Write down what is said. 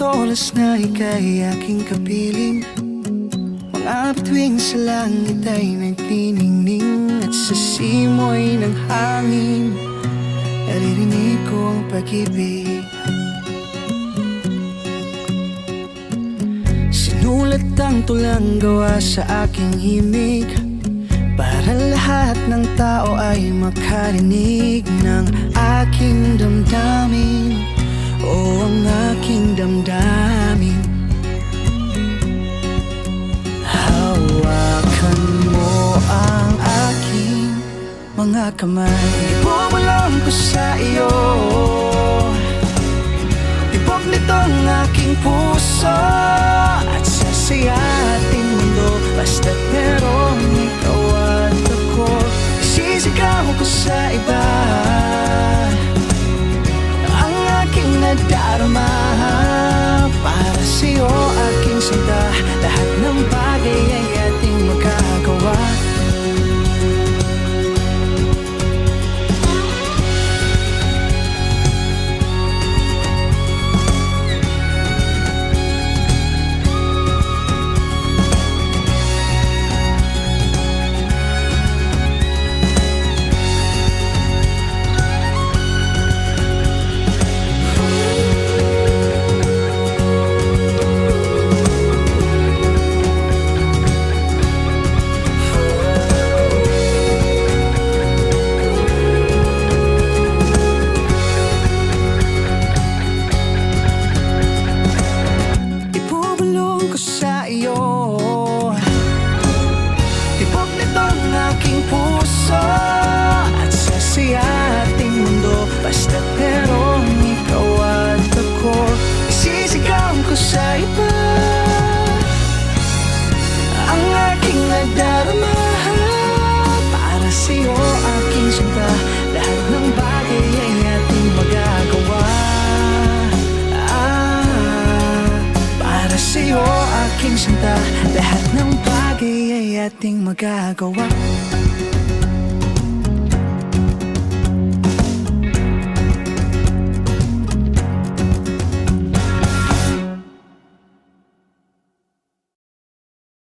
oras na ika'y aking kapiling. Mga bituing sa langit ay nagniningning, at sa simoy ng hangin naririnig ko ang pag-ibig. Sinulat ang tulang gawa sa aking himig, para lahat ng tao ay makarinig ng aking damdamin, o ang aking damdamin. Hawakan mo ang aking mga kamay, ibubulong ko sa iyo. Tibok nitong aking puso, at sasaya ating mundo, basta't merong ikaw at ako. Isisigaw ko sa iba ang aking nadarama, para sa'yo aking sinta. Lahat ng bagay ay ating magagawa. At sasaya ating mundo, basta't merong ikaw at ako. Isisigaw ko sa iba ang aking nadarama, para sa'yo aking sinta. Lahat ng bagay ay ating magagawa. Para sa'yo aking sinta. Lahat ng bagay ay ating magagawa.